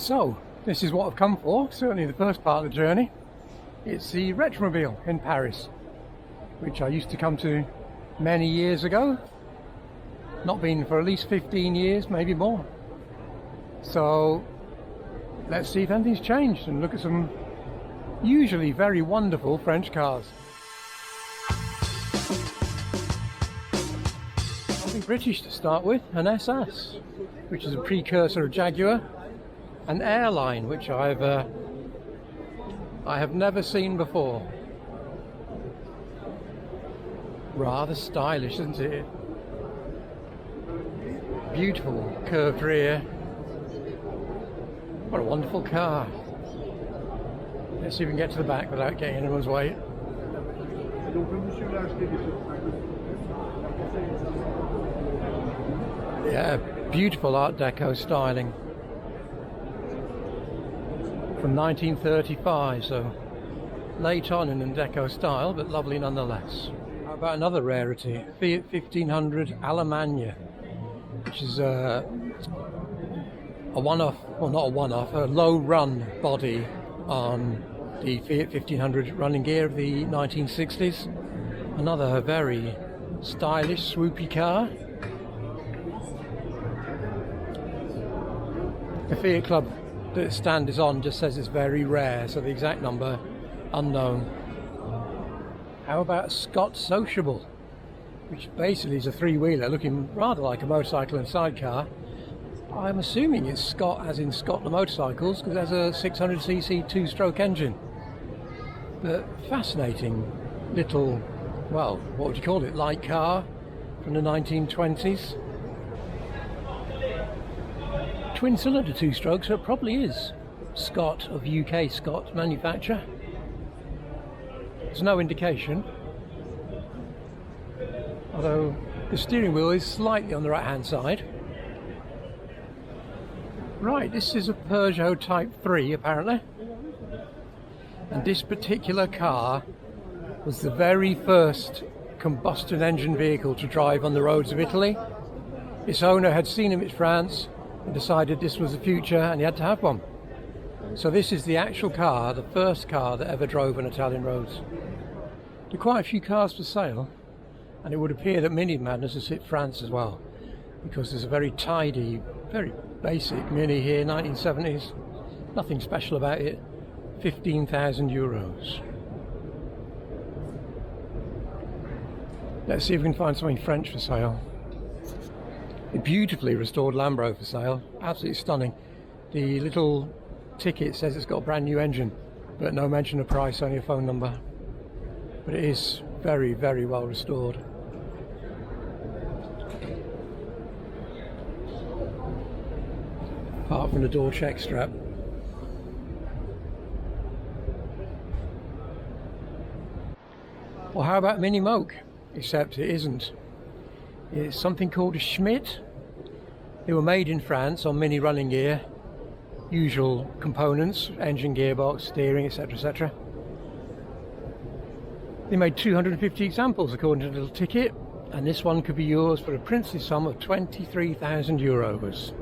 So, this is what I've come for, certainly the first part of the journey. It's the Retromobile in Paris, which I used to come to many years ago. Not been for at least 15 years, maybe more. So, let's see if anything's changed and look at some usually very wonderful French cars. Something British to start with, an SS, which is a precursor of Jaguar. An airline, which I have never seen before. Rather stylish, isn't it? Beautiful curved rear. What a wonderful car. Let's see if we can get to the back without getting in anyone's way. Yeah, beautiful Art Deco styling. From 1935, so late on in an Deco style, but lovely nonetheless. How about another rarity? Fiat 1500 Alemannia, which is a one-off, well not a one-off, a low-run body on the Fiat 1500 running gear of the 1960s. Another very stylish, swoopy car. The Fiat Club that the stand is on just says it's very rare, so the exact number unknown. How about a Scott Sociable, which basically is a three-wheeler looking rather like a motorcycle and sidecar. I'm assuming it's Scott as in Scott the motorcycles, because it has a 600cc two-stroke engine. But fascinating little, well, what would you call it, light car from the 1920s. Twin cylinder two-stroke, so it probably is Scott of UK Scott manufacture. There's no indication, although the steering wheel is slightly on the right hand side. Right, this is a Peugeot Type 3 apparently, and this particular car was the very first combustion engine vehicle to drive on the roads of Italy. Its owner had seen him in France and decided this was the future and he had to have one. So this is the actual car, the first car that ever drove on Italian roads. There are quite a few cars for sale, and it would appear that Mini Madness has hit France as well, because there's a very tidy, very basic Mini here, 1970s, nothing special about it, €15,000. Let's see if we can find something French for sale. A beautifully restored Lambro for sale, absolutely stunning. The little ticket says it's got a brand new engine, but no mention of price, only a phone number. But it is very, very well restored. Apart from the door check strap. Well, how about Mini Moke? Except it isn't. It's something called a Schmidt. They were made in France on Mini running gear, usual components, engine, gearbox, steering, etc, etc. They made 250 examples according to the little ticket, and this one could be yours for a princely sum of €23,000.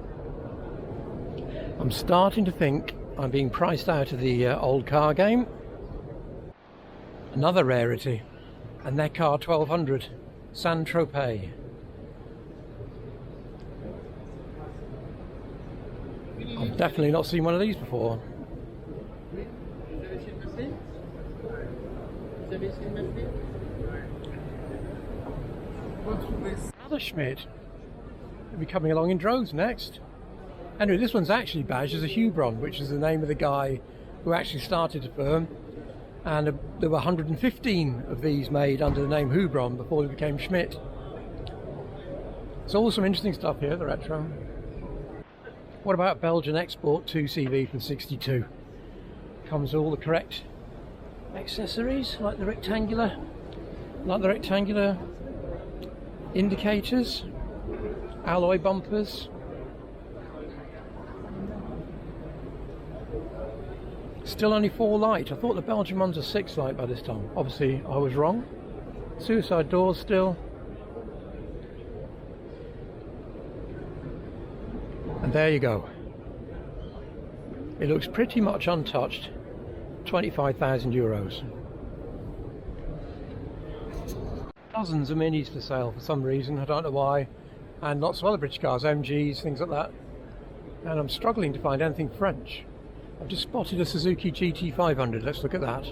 I'm starting to think I'm being priced out of the old car game. Another rarity, a Neckar 1200 Saint-Tropez. I've definitely not seen one of these before. Another Schmidt. They'll be coming along in droves next. Anyway, this one's actually badged as a Hubron, which is the name of the guy who actually started the firm. And there were 115 of these made under the name Hubron before they became Schmidt. There's all some interesting stuff here, the retro. What about Belgian Export 2CV from 62? Comes with all the correct accessories, like the rectangular indicators, alloy bumpers. Still only 4 light. I thought the Belgian ones are 6 light by this time. Obviously I was wrong. Suicide doors still. And there you go. It looks pretty much untouched. 25,000 euros. Dozens of minis for sale for some reason, I don't know why, and lots of other British cars, MGs, things like that. And I'm struggling to find anything French. I've just spotted a Suzuki GT500. Let's look at that.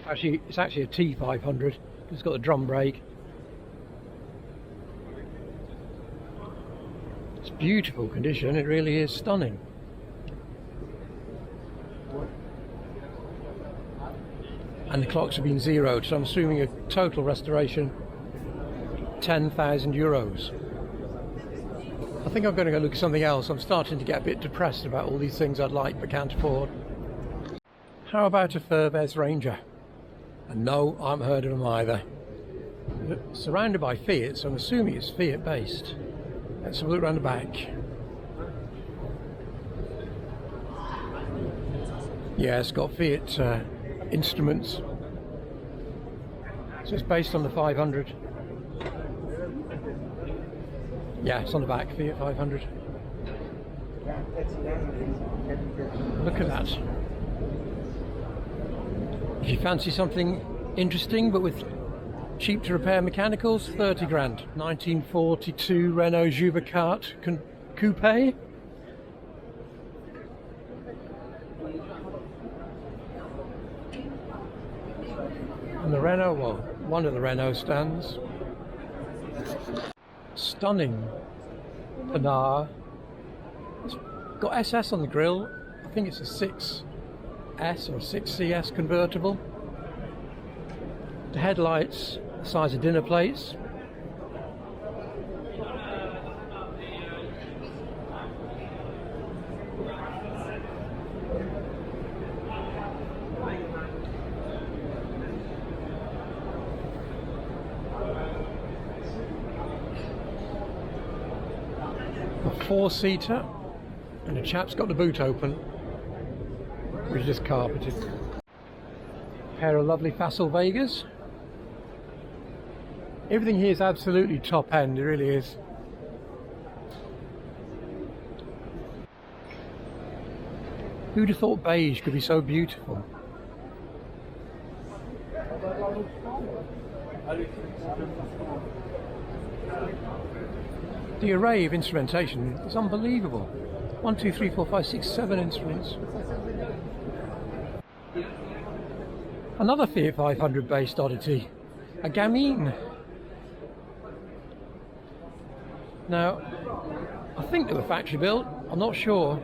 Actually, it's actually a T500. It's got a drum brake. It's beautiful condition. It really is stunning. And the clocks have been zeroed, so I'm assuming a total restoration 10,000 euros. I think I'm going to go look at something else. I'm starting to get a bit depressed about all these things I'd like but can't afford. How about a Furves Ranger? And no, I haven't heard of them either. Surrounded by Fiat, so I'm assuming it's Fiat based. Let's have a look around the back. Yeah, it's got Fiat instruments. So it's based on the 500. Yeah, it's on the back, Fiat 500. Look at that. If you fancy something interesting but with cheap to repair mechanicals, 30 grand. 1942 Renault Jubicart Coupe. And the Renault, well, one of the Renault stands. Stunning Panhard. It's got SS on the grille. I think it's a 6S or 6CS convertible. The headlights, the size of dinner plates. A 4-seater, and the chap's got the boot open, which is just carpeted. A pair of lovely Facel Vegas. Everything here is absolutely top end, it really is. Who'd have thought beige could be so beautiful? The array of instrumentation is unbelievable. 1, 2, 3, 4, 5, 6, 7 instruments. Another Fiat 500 based oddity, a Gamine. Now, I think they were factory built, I'm not sure.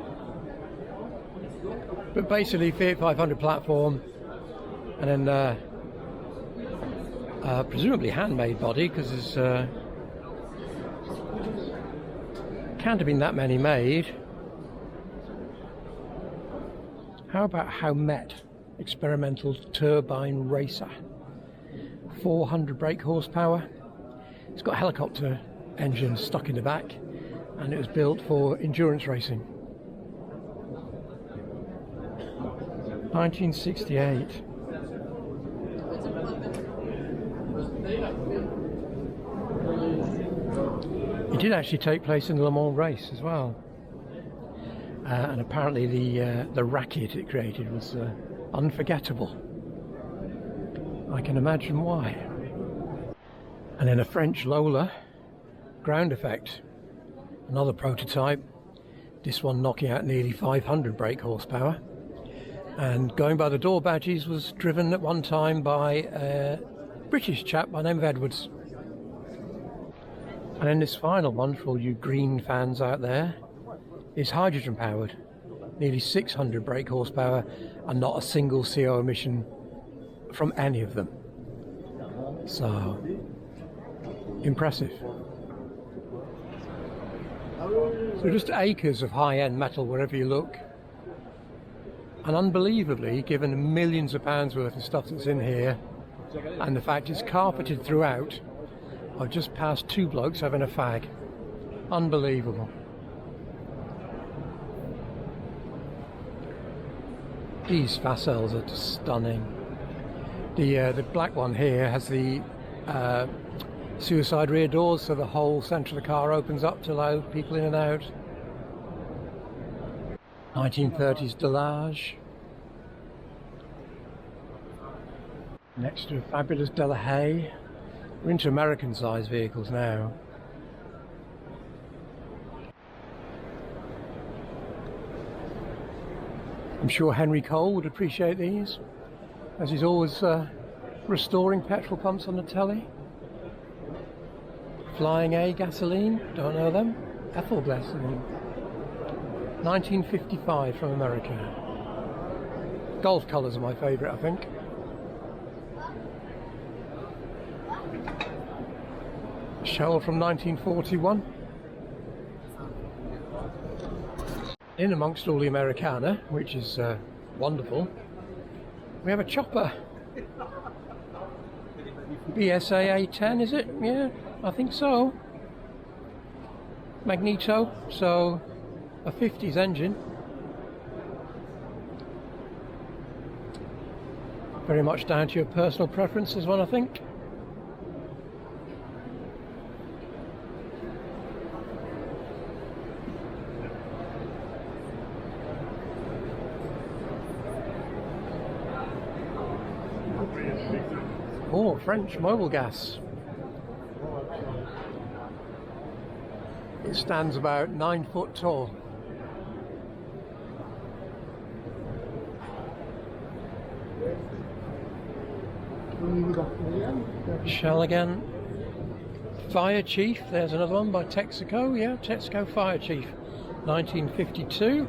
But basically Fiat 500 platform, and then presumably handmade body, because there's can't have been that many made. How about Haumet experimental turbine racer? 400 brake horsepower. It's got a helicopter engine stuck in the back, and it was built for endurance racing. 1968. It did actually take place in the Le Mans race as well, and apparently the racket it created was unforgettable. I can imagine why. And then a French Lola ground effect, another prototype. This one knocking out nearly 500 brake horsepower, and going by the door badges was driven at one time by a British chap by the name of Edwards. And then this final one, for all you green fans out there, is hydrogen powered. Nearly 600 brake horsepower and not a single CO emission from any of them. So, impressive. So just acres of high-end metal wherever you look. And unbelievably, given millions of pounds worth of stuff that's in here, and the fact it's carpeted throughout, I've just passed two blokes having a fag. Unbelievable. These Facels are just stunning. The black one here has the suicide rear doors, so the whole centre of the car opens up to allow people in and out. 1930s Delage. Next to a fabulous Delahaye. We're into American sized vehicles now. I'm sure Henry Cole would appreciate these, as he's always restoring petrol pumps on the telly. Flying A gasoline, don't know them. Ethyl gasoline. 1955 from America. Golf colours are my favourite, I think. Shell from 1941. In amongst all the Americana, which is wonderful, we have a chopper. BSA A10, is it? Yeah, I think so. Magneto, so a 50s engine. Very much down to your personal preferences, one, I think. Oh, French mobile gas. It stands about 9 foot tall. Shell again. Fire Chief, there's another one by Texaco, yeah, Texaco Fire Chief, 1952.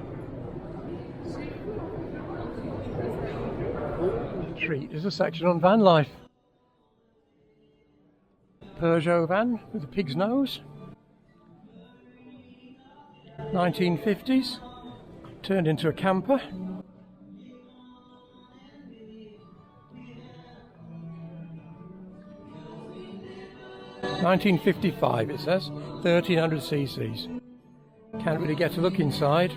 Treat is a section on van life. Peugeot van with a pig's nose. 1950s, turned into a camper. $1955 it says, 1300 cc's. Can't really get a look inside.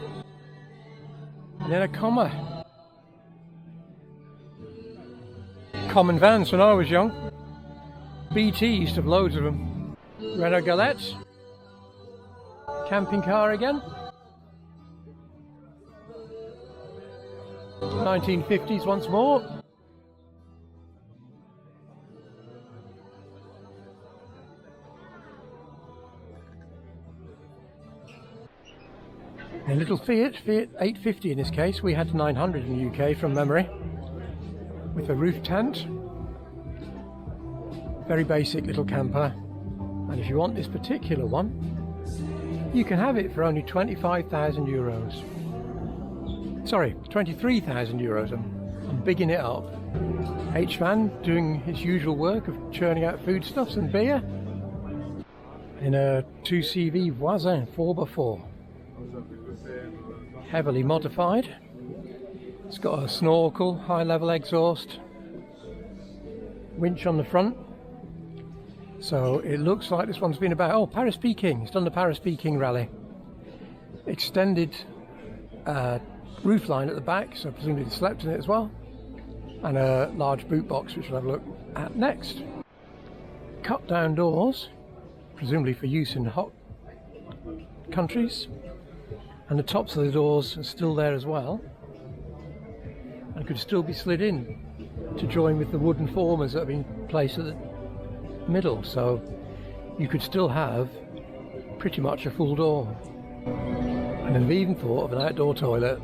And then a comma. Common vans when I was young. BT used to have loads of them. Renault Galettes. Camping car again. 1950s once more. A little Fiat 850 in this case. We had 900 in the UK from memory, with a roof tent. Very basic little camper. And if you want this particular one, you can have it for only 25,000 euros. Sorry, 23,000 euros. I'm bigging it up. H-Van doing his usual work of churning out foodstuffs and beer in a 2CV Voisin 4x4. Heavily modified. It's got a snorkel, high level exhaust, winch on the front. So it looks like this one's been about, oh, Paris-Peking. It's done the Paris-Peking rally. Extended roof line at the back, so presumably they slept in it as well. And a large boot box, which we'll have a look at next. Cut down doors, presumably for use in hot countries. And the tops of the doors are still there as well. And could still be slid in to join with the wooden formers that have been placed at the middle, so you could still have pretty much a full door. And I've even thought of an outdoor toilet.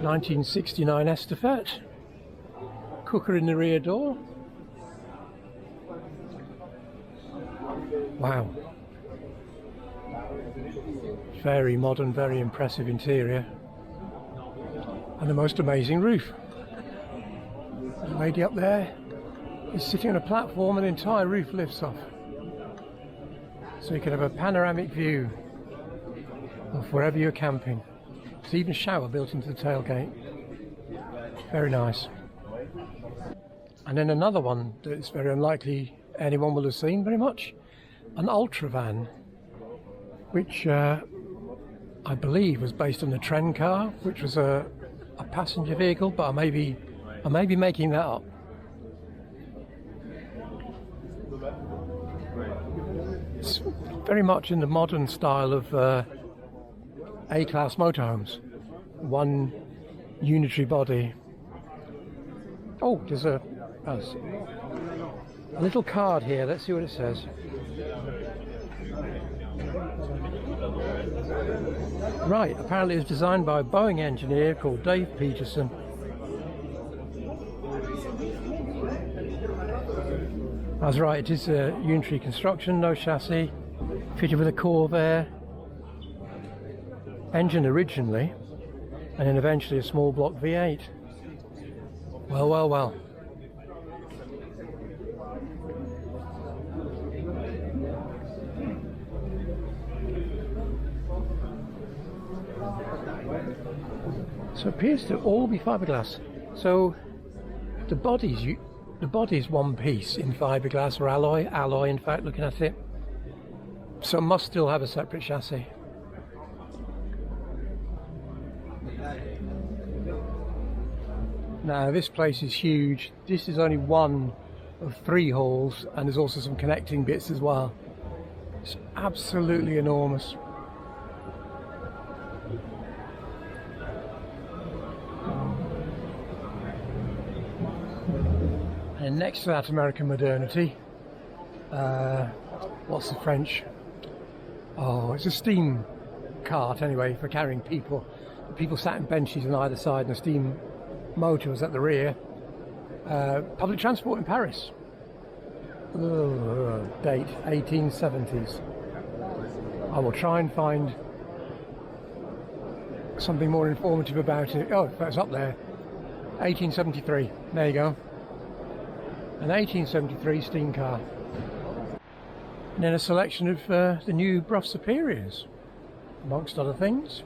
1969 Estafette, cooker in the rear door. Wow, very modern, very impressive interior, and the most amazing roof. The lady up there is sitting on a platform and the entire roof lifts off. So you can have a panoramic view of wherever you're camping. There's even a shower built into the tailgate. Very nice. And then another one that is very unlikely anyone will have seen very much. An ultra van, which I believe was based on the Tren car, which was a passenger vehicle, but I may be making that up. It's very much in the modern style of A-class motorhomes. One unitary body. Oh, there's a little card here. Let's see what it says. Right, apparently it was designed by a Boeing engineer called Dave Peterson. I was right, it is a unitary construction, no chassis, fitted with a Corvair engine originally, and then eventually a small block V8. Well, well, well. So it appears to all be fiberglass. So the body's one piece in fiberglass or alloy in fact, looking at it. So it must still have a separate chassis. Now this place is huge. This is only one of 3 halls, and there's also some connecting bits as well. It's absolutely enormous. And next to that American modernity, what's the French? Oh, it's a steam cart anyway, for carrying people. People sat in benches on either side, and a steam motor was at the rear. Public transport in Paris. Date 1870s. I will try and find something more informative about it. Oh, that's up there. 1873. There you go. An 1873 steam car. And then a selection of the new Brough Superiors, amongst other things.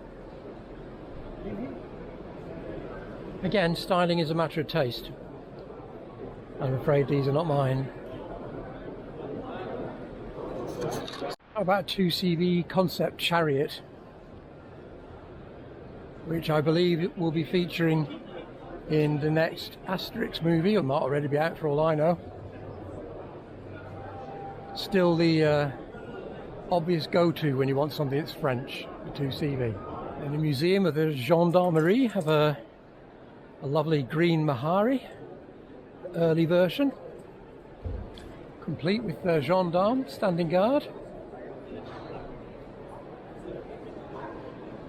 Again, styling is a matter of taste. I'm afraid these are not mine. How about 2CV concept chariot, which I believe will be featuring in the next Asterix movie, or might already be out for all I know. Still the obvious go-to when you want something that's French, the 2CV. In the Museum of the Gendarmerie have a lovely green Mahari, early version, complete with the gendarme standing guard.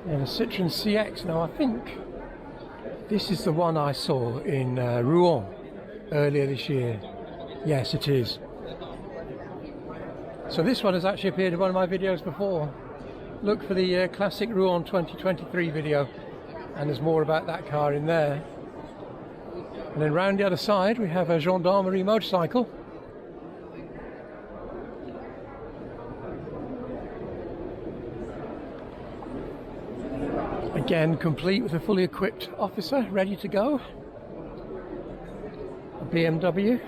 And a Citroën CX. Now I think this is the one I saw in Rouen earlier this year. Yes, it is. So this one has actually appeared in one of my videos before. Look for the classic Rouen 2023 video, and there's more about that car in there. And then round the other side we have a gendarmerie motorcycle. Again, complete with a fully equipped officer ready to go. A BMW.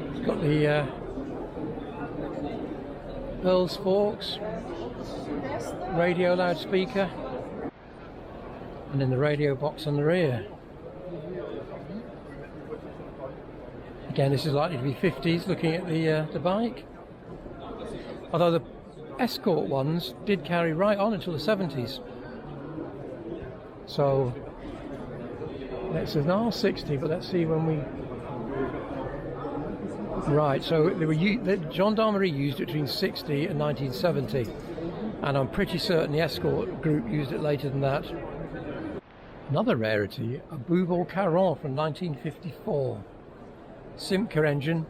It's got the Earl's Forks, radio loudspeaker, and then the radio box on the rear. Again, this is likely to be 50s, looking at the bike. Although the Escort ones did carry right on until the 70s. So it's an R60, but let's see when we... Right, so the Gendarmerie used it between 60 and 1970, and I'm pretty certain the Escort group used it later than that. Another rarity, a Bouval Caron from 1954. Simca engine,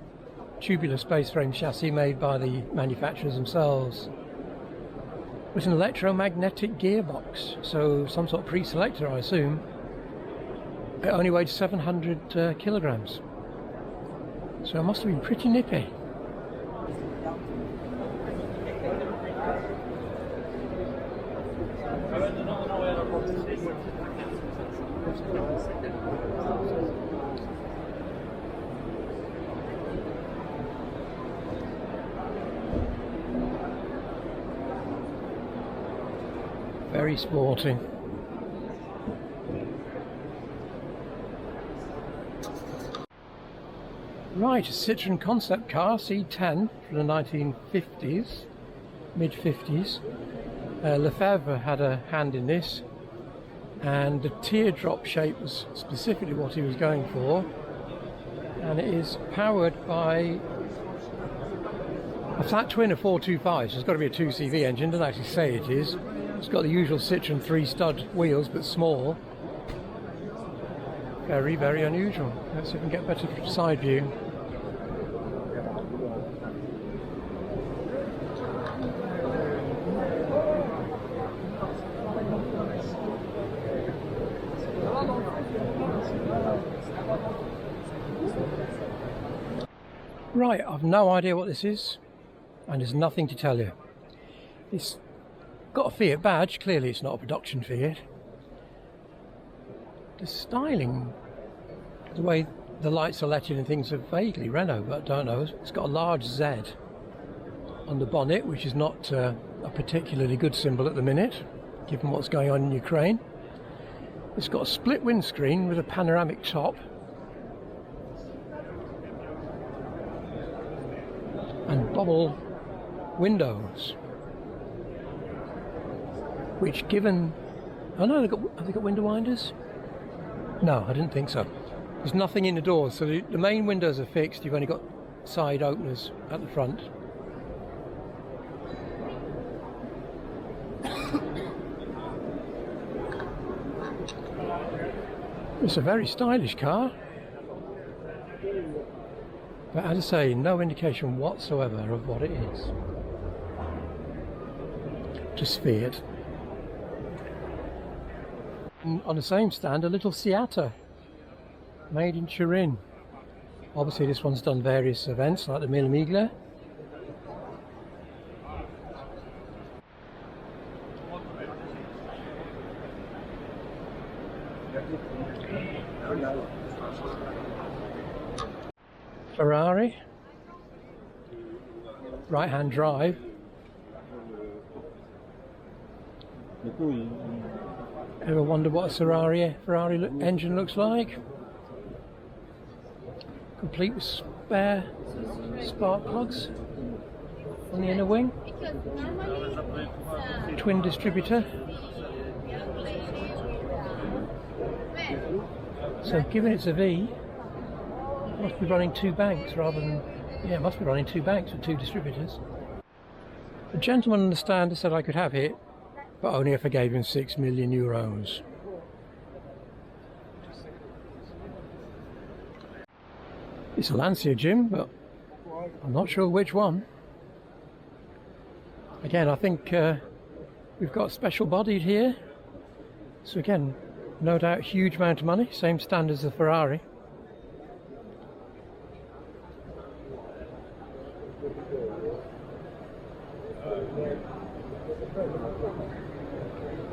tubular space frame chassis made by the manufacturers themselves. With an electromagnetic gearbox, so some sort of pre-selector, I assume. It only weighed 700 kilograms. So it must have been pretty nippy. Very sporting. Right, a Citroën concept car, C10 from the 1950s. mid-50s. Lefebvre had a hand in this, and the teardrop shape was specifically what he was going for, and it is powered by a flat twin of 425, so it's got to be a 2CV engine. Doesn't actually say it is. It's got the usual Citroen 3-stud wheels, but small. Very, very unusual. Let's see if we can get better side view. Right, I've no idea what this is, and there's nothing to tell you. It's got a Fiat badge, clearly it's not a production Fiat. The styling, the way the lights are let in and things are vaguely Renault, but I don't know. It's got a large Z on the bonnet, which is not a particularly good symbol at the minute, given what's going on in Ukraine. It's got a split windscreen with a panoramic top. And bubble windows, which given... Oh no, have they got window winders? No, I didn't think so. There's nothing in the doors, so the main windows are fixed. You've only got side openers at the front. It's a very stylish car. But as I say, no indication whatsoever of what it is. Just Fiat. And on the same stand, a little Seata, made in Turin. Obviously this one's done various events, like the Mille Miglia. Ferrari, right-hand drive. Ever wonder what a Ferrari engine looks like? Complete with spare spark plugs on the inner wing. Twin distributor. So given it's a V, it must be running two banks rather than... Yeah, it must be running two banks with two distributors. The gentleman on the stand said I could have it, but only if I gave him €6 million. It's a Lancia, Jim, but I'm not sure which one. Again, I think we've got special bodied here. So again, no doubt huge amount of money, same stand as the Ferrari.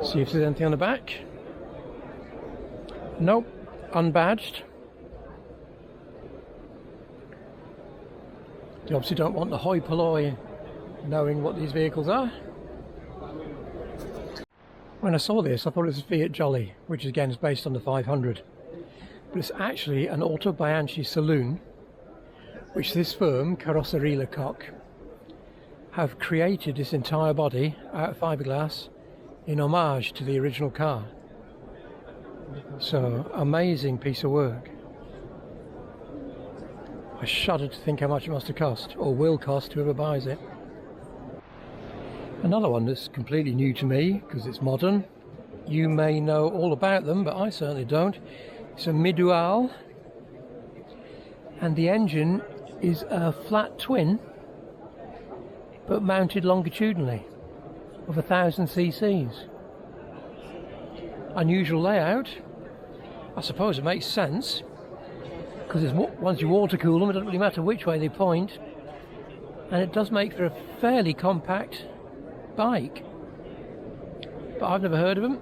See if there's anything on the back. Nope, unbadged. They obviously don't want the hoi polloi knowing what these vehicles are. When I saw this, I thought it was a Fiat Jolly, which again is based on the 500. But it's actually an Auto Bianchi saloon, which this firm, Carrozzeria Lecoq, have created this entire body out of fiberglass in homage to the original car. So, amazing piece of work. I shudder to think how much it must have cost, or will cost, whoever buys it. Another one that's completely new to me, because it's modern. You may know all about them, but I certainly don't. It's a Midual, and the engine is a flat twin, but mounted longitudinally, of 1000 cc's. Unusual layout. I suppose it makes sense, because once you water cool them, it doesn't really matter which way they point, and it does make for a fairly compact bike. But I've never heard of them.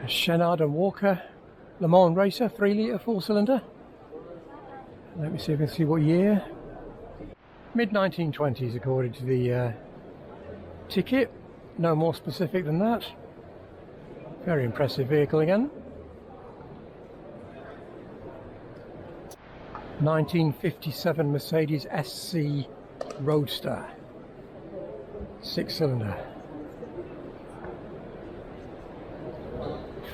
A Chenard and Walker Le Mans Racer 3 litre 4-cylinder. Let me see if I can see what year. Mid-1920s according to the ticket. No more specific than that. Very impressive vehicle again. 1957 Mercedes SC Roadster, 6-cylinder.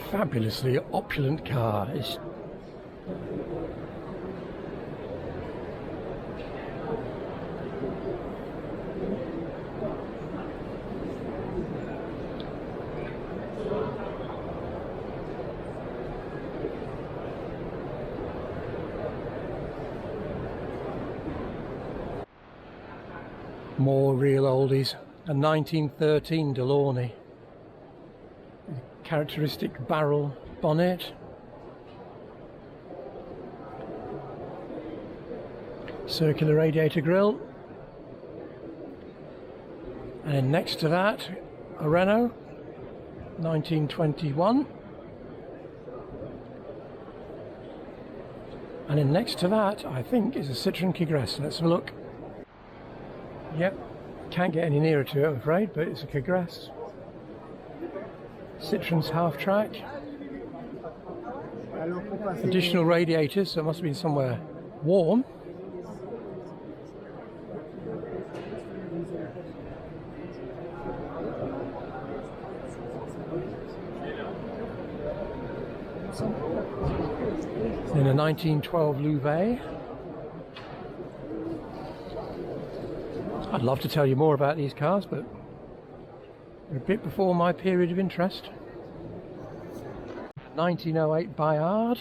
Fabulously opulent car. It's more real oldies. A 1913 Delaunay, characteristic barrel bonnet, circular radiator grille, and then next to that a Renault 1921, and then next to that I think is a Citroën Tigresse. Let's have a look. Yep, can't get any nearer to it I'm afraid, but it's a Tigresse. Citroën's half-track. Additional radiators, so it must have been somewhere warm. In a 1912 Louvet. I'd love to tell you more about these cars, but they're a bit before my period of interest. 1908 Bayard.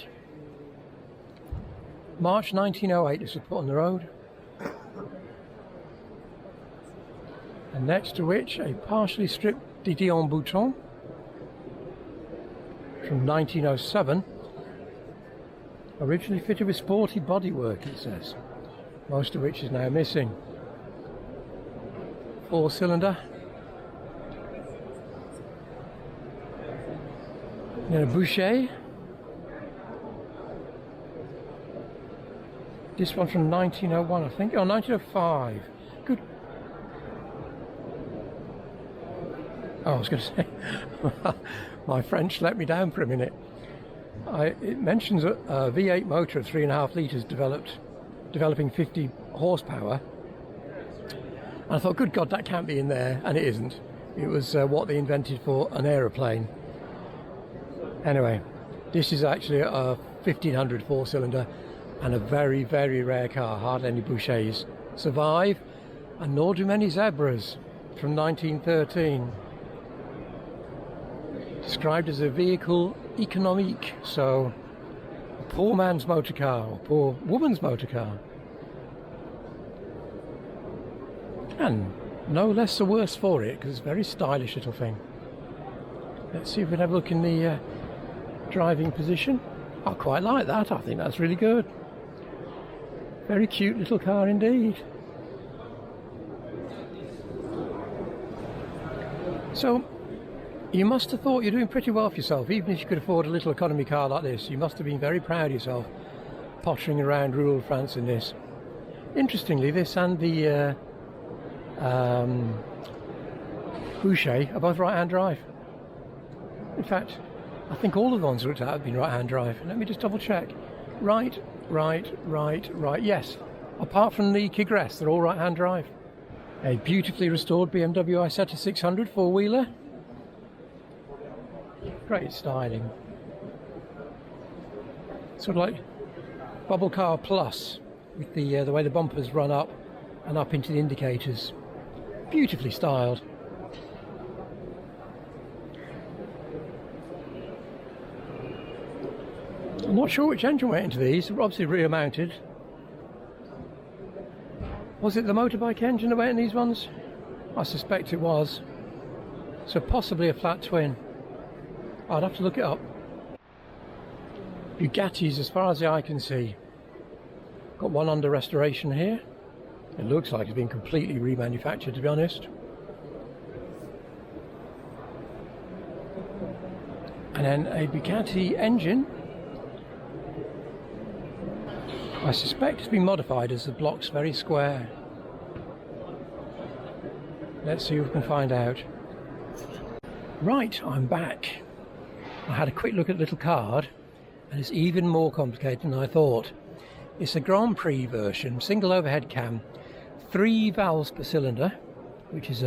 March 1908 this was put on the road. And next to which a partially stripped Didion Bouton from 1907. Originally fitted with sporty bodywork, it says, most of which is now missing. 4-cylinder. Then a Boucher. This one from 1901, I think. Oh, 1905. Good. Oh, I was going to say, my French let me down for a minute. It mentions a V8 motor of 3.5 litres developing 50 horsepower. And I thought, good God, that can't be in there, and it isn't. It was what they invented for an aeroplane. Anyway, this is actually a 1500 4-cylinder and a very, very rare car. Hardly any Bouchers survive, and nor do many Zebras from 1913. Described as a vehicle économique, so a poor man's motor car or poor woman's motor car. And no less the worse for it, because it's a very stylish little thing. Let's see if we can have a look in the driving position. I quite like that. I think that's really good. Very cute little car indeed. So you must have thought you're doing pretty well for yourself, even if you could afford a little economy car like this. You must have been very proud of yourself, pottering around rural France in this. Interestingly, this and the Boucher are both right-hand drive. In fact, I think all of the ones I looked at have been right-hand drive. Let me just double check. Right. Yes, apart from the Tigresse, they're all right-hand drive. A beautifully restored BMW Isetta 600 four-wheeler. Great styling. Sort of like Bubble Car Plus, with the way the bumpers run up and up into the indicators. Beautifully styled. I'm not sure which engine went into these. They're obviously rear mounted. Was it the motorbike engine that went in these ones? I suspect it was. So possibly a flat twin. I'd have to look it up. Bugattis as far as the eye can see. Got one under restoration here. It looks like it's been completely remanufactured, to be honest. And then a Bugatti engine. I suspect it's been modified as the block's very square. Let's see if we can find out. Right, I'm back. I had a quick look at the little card, and it's even more complicated than I thought. It's a Grand Prix version, single overhead cam, 3 valves per cylinder, which is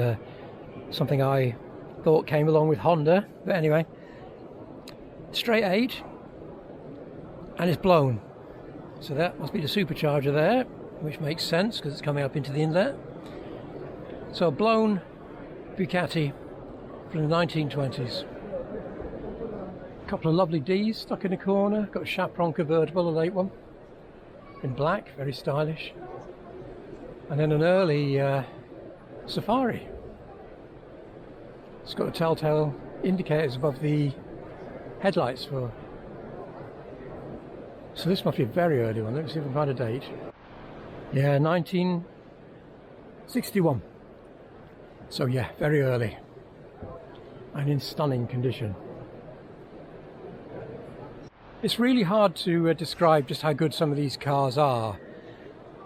something I thought came along with Honda, but anyway, straight 8, and it's blown. So that must be the supercharger there, which makes sense because it's coming up into the inlet. So a blown Ducati from the 1920s. A couple of lovely Ds stuck in a corner. Got a Chaperon convertible, a late one, in black, very stylish. And then an early Safari. It's got the telltale indicators above the headlights for. So this must be a very early one. Let's see if I can find a date. Yeah, 1961. So yeah, very early. And in stunning condition. It's really hard to describe just how good some of these cars are.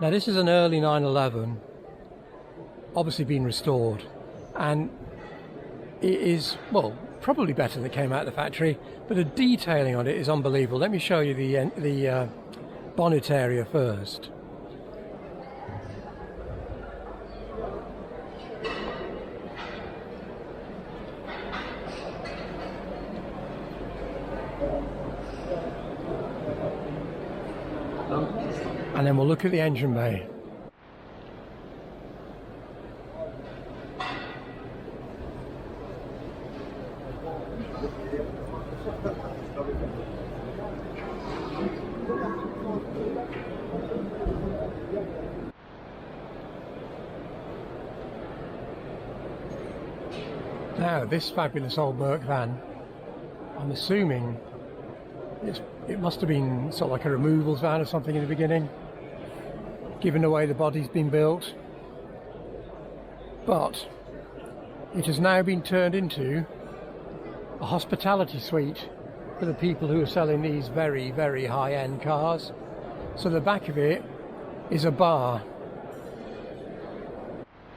Now this is an early 911, obviously been restored, and it is, well, probably better than it came out of the factory, but the detailing on it is unbelievable. Let me show you the bonnet area first. And then we'll look at the engine bay. Now this fabulous old Merc van, I'm assuming it must have been sort of like a removals van or something in the beginning, given the way the body's been built, but it has now been turned into a hospitality suite for the people who are selling these very, very high-end cars. So the back of it is a bar.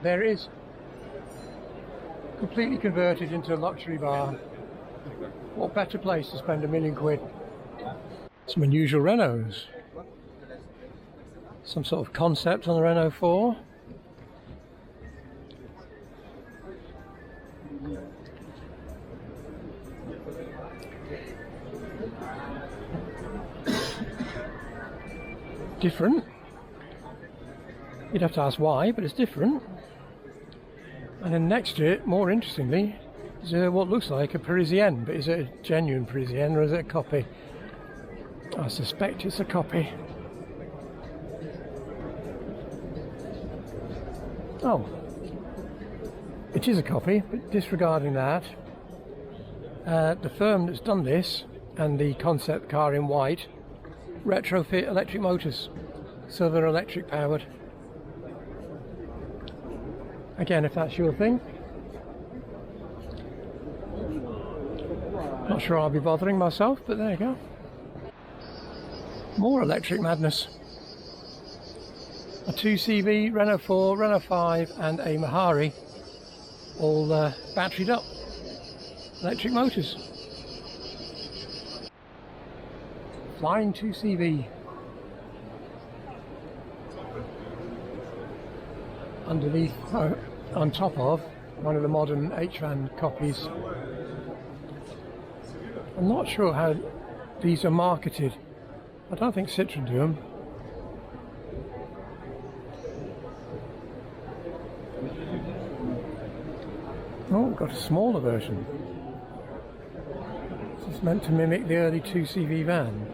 There it is, completely converted into a luxury bar. What better place to spend £1 million? Some unusual Renaults. Some sort of concept on the Renault 4. Different. You'd have to ask why, but it's different. And then next to it, more interestingly, is what looks like a Parisienne, but is it a genuine Parisienne or is it a copy? I suspect it's a copy. Oh, it is a copy, but disregarding that, the firm that's done this and the concept car in white retrofit electric motors, so they're electric powered. Again, if that's your thing. Not sure I'll be bothering myself, but there you go. More electric madness. A 2CV, Renault 4, Renault 5 and a Mahari, all batteried up. Electric motors. Flying 2CV. Underneath, on top of one of the modern H-Van copies. I'm not sure how these are marketed. I don't think Citroën do them. Oh, got a smaller version. This is meant to mimic the early 2CV van.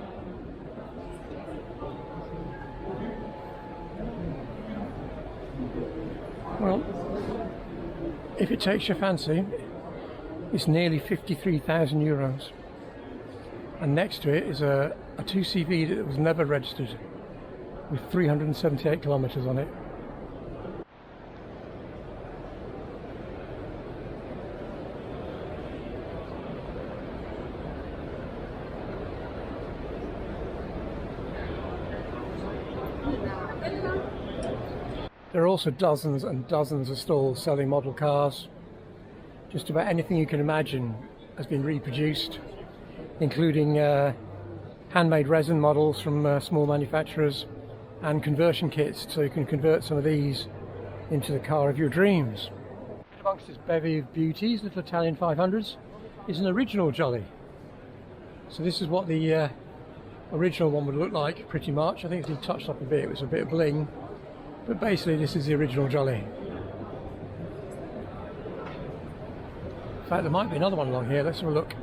Well, if it takes your fancy, it's nearly €53,000. And next to it is a 2CV that was never registered, with 378 kilometres on it. There are also dozens and dozens of stalls selling model cars. Just about anything you can imagine has been reproduced, including handmade resin models from small manufacturers, and conversion kits, so you can convert some of these into the car of your dreams. Amongst this bevy of beauties, little Italian 500s, is an original Jolly. So this is what the original one would look like, pretty much. I think it's been touched up a bit, it was a bit of bling, but basically this is the original Jolly. In fact, there might be another one along here, let's have a look.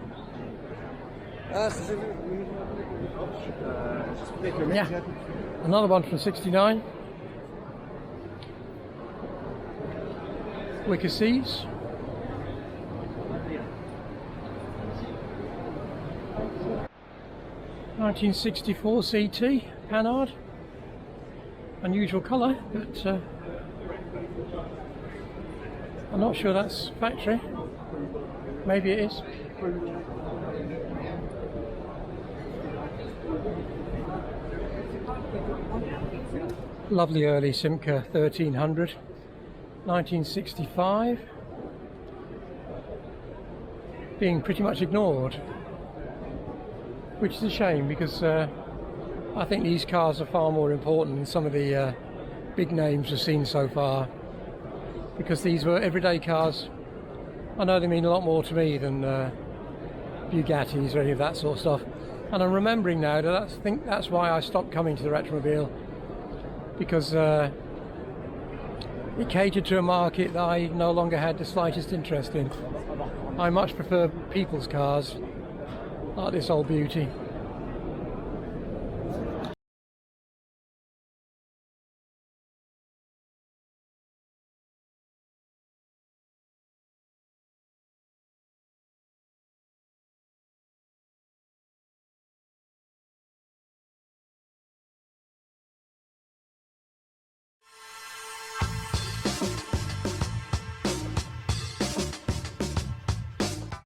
Yeah, another one from 69. Wicker Seas. (1964) CT Panhard. Unusual colour, but I'm not sure that's factory. Maybe it is. Lovely early Simca 1300, 1965, being pretty much ignored, which is a shame, because I think these cars are far more important than some of the big names we've seen so far, because these were everyday cars. I know they mean a lot more to me than Bugattis or any of that sort of stuff, and I'm remembering now that I think that's why I stopped coming to the Retromobile, because it catered to a market that I no longer had the slightest interest in. I much prefer people's cars like this old beauty.